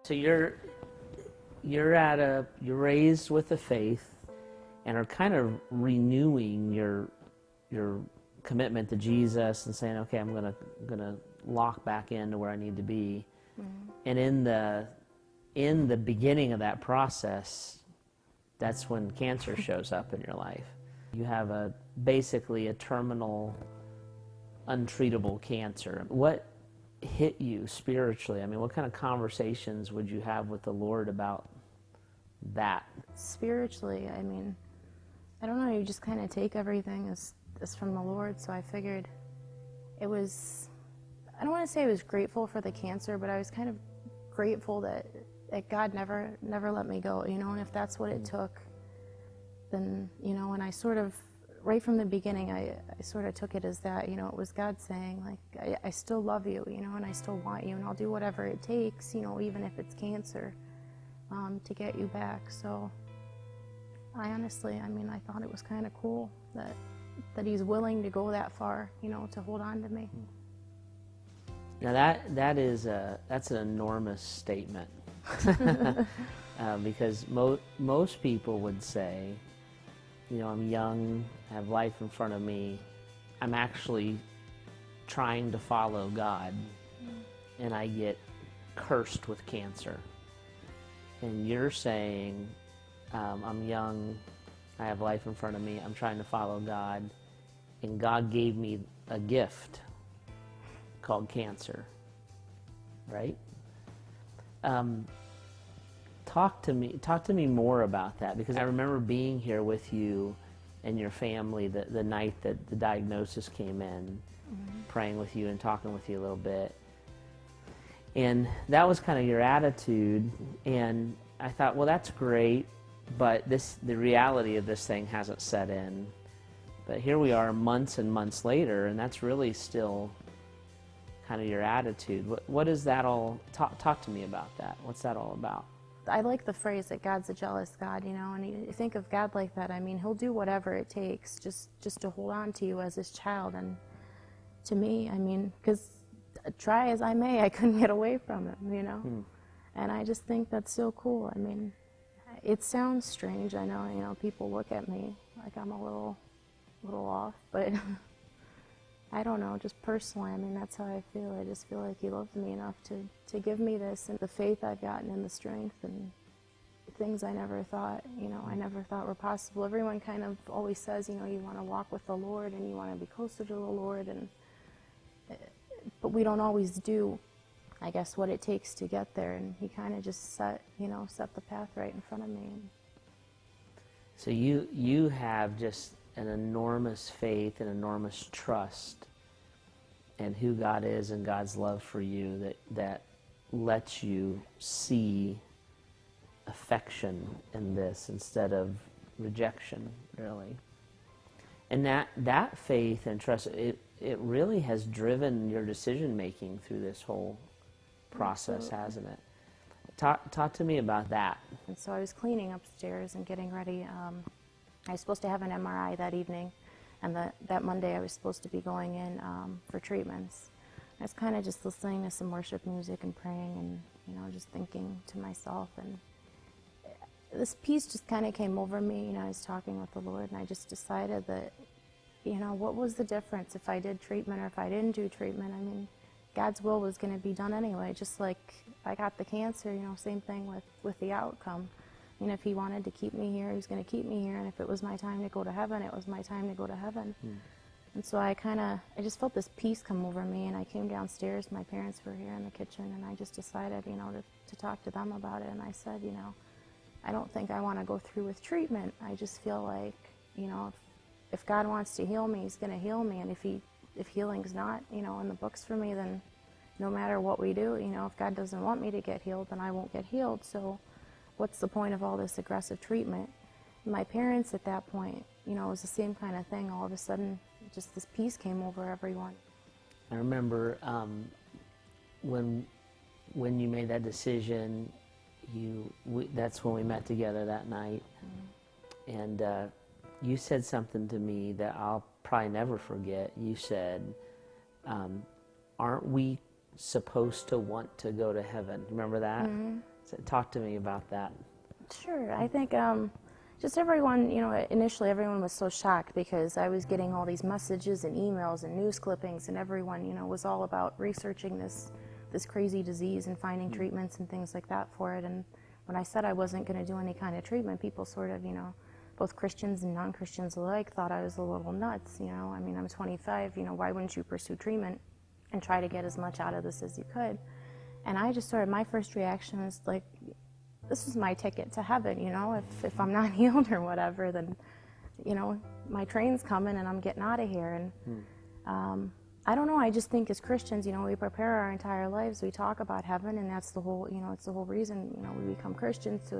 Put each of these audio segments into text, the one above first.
So you're raised with the faith and are kind of renewing your commitment to Jesus and saying, okay, I'm gonna lock back into where I need to be. Mm-hmm. And in the beginning of that process, that's when cancer shows up in your life. You have basically a terminal, untreatable cancer. What hit you spiritually? I mean, what kind of conversations would you have with the Lord about that? Spiritually, I mean, I don't know, you just kind of take everything as from the Lord, so I figured it was, I don't want to say I was grateful for the cancer, but I was kind of grateful that God never let me go, you know, and if that's what it took, then, you know, and I sort of, right from the beginning, I sort of took it as that, you know, it was God saying, like, I still love you, you know, and I still want you, and I'll do whatever it takes, you know, even if it's cancer, to get you back. So I honestly, I mean, I thought it was kind of cool that he's willing to go that far, you know, to hold on to me. Now that's an enormous statement. Because most people would say, you know, I'm young, I have life in front of me, I'm actually trying to follow God, and I get cursed with cancer. And you're saying, I'm young, I have life in front of me, I'm trying to follow God, and God gave me a gift called cancer, right? Talk to me more about that, because I remember being here with you and your family the night that the diagnosis came in, praying with you and talking with you a little bit. And that was kind of your attitude, and I thought, well, that's great, but the reality of this thing hasn't set in. But here we are months and months later, and that's really still kind of your attitude. What is that all? Talk to me about that. What's that all about? I like the phrase that God's a jealous God, you know, and you think of God like that. I mean, he'll do whatever it takes just to hold on to you as his child. And to me, I mean, because try as I may, I couldn't get away from him, you know. And I just think that's so cool. I mean, it sounds strange. I know, you know, people look at me like I'm a little off, but I don't know, just personally, I mean, that's how I feel. I just feel like he loved me enough to give me this, and the faith I've gotten and the strength and things I never thought, you know, I never thought were possible. Everyone kind of always says, you know, you want to walk with the Lord and you want to be closer to the Lord, but we don't always do, I guess, what it takes to get there, and he kind of just set the path right in front of me. So you have just an enormous faith and enormous trust in who God is and God's love for you that lets you see affection in this instead of rejection, really. And that faith and trust, it really has driven your decision making through this whole process, hasn't it? Talk to me about that. And so I was cleaning upstairs and getting ready. I was supposed to have an MRI that evening, and that Monday I was supposed to be going in for treatments. I was kind of just listening to some worship music and praying and, you know, just thinking to myself, and this peace just kind of came over me. You know, I was talking with the Lord, and I just decided that, you know, what was the difference if I did treatment or if I didn't do treatment? I mean, God's will was going to be done anyway, just like I got the cancer, you know, same thing with the outcome. You know, if he wanted to keep me here, he was going to keep me here, and if it was my time to go to heaven, it was my time to go to heaven. And so I just felt this peace come over me, and I came downstairs, my parents were here in the kitchen, and I just decided, you know, to talk to them about it, and I said, you know, I don't think I want to go through with treatment. I just feel like, you know, if God wants to heal me, he's going to heal me, and if healing's not, you know, in the books for me, then no matter what we do, you know, if God doesn't want me to get healed, then I won't get healed. So what's the point of all this aggressive treatment? My parents at that point, you know, it was the same kind of thing. All of a sudden, just this peace came over everyone. I remember when you made that decision, that's when we met together that night. And you said something to me that I'll probably never forget. You said, aren't we supposed to want to go to heaven? Remember that? So talk to me about that. Sure. I think just everyone, initially everyone was so shocked because I was getting all these messages and emails and news clippings, and everyone, was all about researching this crazy disease and finding treatments and things like that for it. And when I said I wasn't going to do any kind of treatment, people sort of, both Christians and non-Christians alike thought I was a little nuts. I mean, I'm 25. Why wouldn't you pursue treatment and try to get as much out of this as you could? And I just my first reaction was like, this is my ticket to heaven, if I'm not healed or whatever, then, my train's coming and I'm getting out of here. And I don't know, I just think as Christians, we prepare our entire lives, we talk about heaven, and that's the whole, it's the whole reason, we become Christians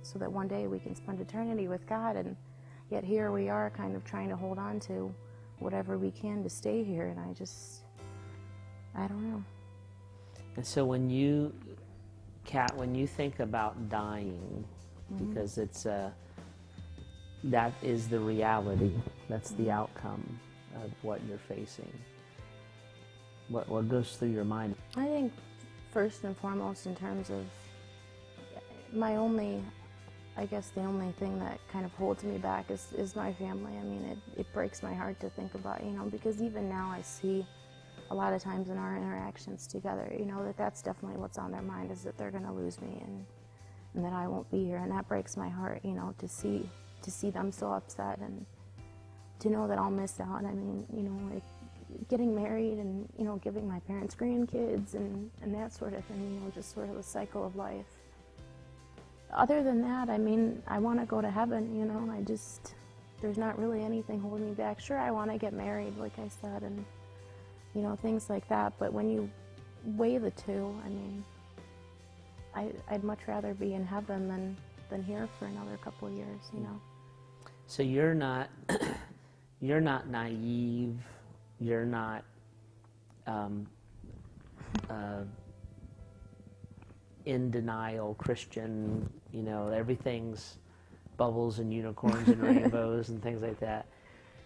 so that one day we can spend eternity with God. And yet here we are kind of trying to hold on to whatever we can to stay here, and I don't know. And so when you, Kat, when you think about dying, because it's that is the reality, that's the outcome of what you're facing. What goes through your mind? I think first and foremost, in terms of the only thing that kind of holds me back is my family. I mean, it breaks my heart to think about, because even now I see a lot of times in our interactions together, that's definitely what's on their mind, is that they're going to lose me and that I won't be here. And that breaks my heart, to see them so upset and to know that I'll miss out. I mean, like getting married and, giving my parents grandkids and that sort of thing, just sort of the cycle of life. Other than that, I mean, I want to go to heaven, there's not really anything holding me back. Sure, I want to get married, like I said, and things like that. But when you weigh the two, I mean, I'd much rather be in heaven than here for another couple of years, So you're not naive. You're not in denial Christian. Everything's bubbles and unicorns and rainbows and things like that.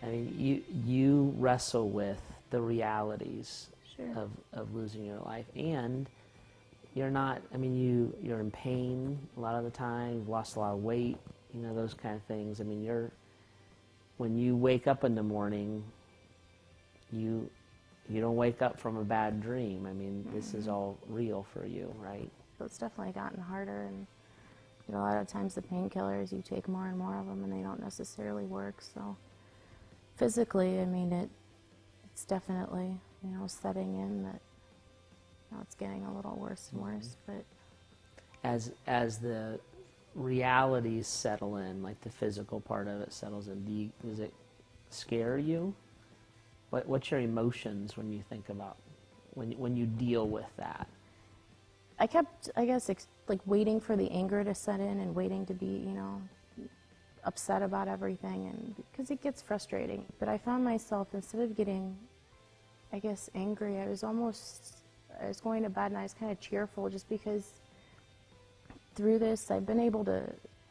I mean, you wrestle with the realities Sure. of losing your life, and you're not, I mean, you're in pain a lot of the time, you've lost a lot of weight, those kind of things. I mean, when you wake up in the morning, you don't wake up from a bad dream. I mean, this is all real for you, right? So it's definitely gotten harder, and a lot of times the painkillers, you take more and more of them and they don't necessarily work. So physically, I mean, it's definitely, setting in that it's getting a little worse and worse. But as the realities settle in, like the physical part of it settles in, does it scare you? What's your emotions when you think about when you deal with that? I kept, I guess, like waiting for the anger to set in and waiting to be, upset about everything, and because it gets frustrating. But I found myself, instead of getting, I guess, angry, I was going to bed and I was kind of cheerful, just because through this I've been able to,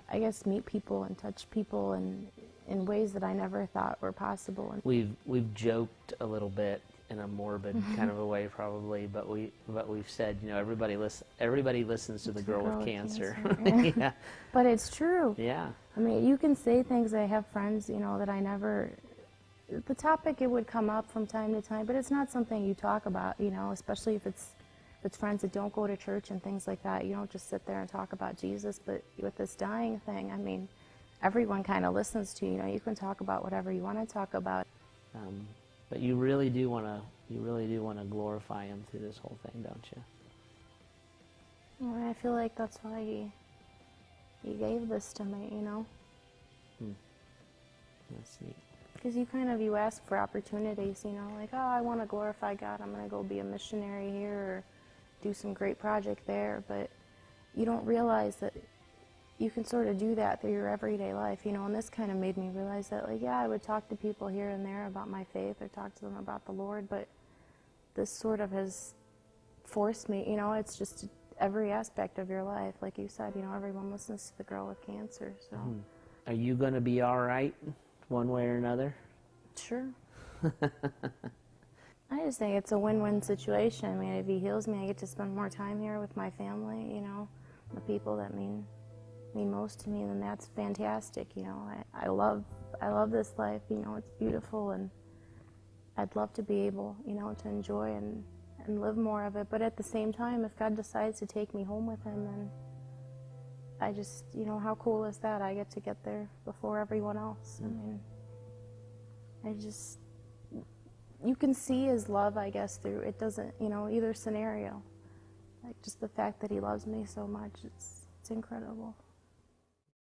I guess, meet people and touch people in ways that I never thought were possible. And we've joked a little bit in a morbid kind of a way, probably, but we've said, everybody listens to the girl with cancer. Yeah. But it's true. Yeah. I mean, you can say things. I have friends, that I never. The topic, it would come up from time to time, but it's not something you talk about, especially if it's friends that don't go to church and things like that. You don't just sit there and talk about Jesus. But with this dying thing, I mean, everyone kind of listens to you. You can talk about whatever you want to talk about. But you really do want to glorify Him through this whole thing, don't you? Well, I feel like that's why He gave this to me, That's neat. Because you ask for opportunities, like, oh, I want to glorify God, I'm going to go be a missionary here or do some great project there, but you don't realize that you can sort of do that through your everyday life, and this kind of made me realize that, like, yeah, I would talk to people here and there about my faith or talk to them about the Lord, but this sort of has forced me, it's just every aspect of your life. Like you said, everyone listens to the girl with cancer, so. Are you going to be all right one way or another? Sure. I just think it's a win-win situation. I mean, if He heals me, I get to spend more time here with my family, the people that mean most to me, then that's fantastic. You know, I love this life. You know, it's beautiful, and I'd love to be able, you know, to enjoy and live more of it. But at the same time, if God decides to take me home with him, then I just, you know, how cool is that? I get to get there before everyone else. I mean, you can see his love, I guess, through, it doesn't, you know, either scenario. Like, just the fact that he loves me so much, it's incredible.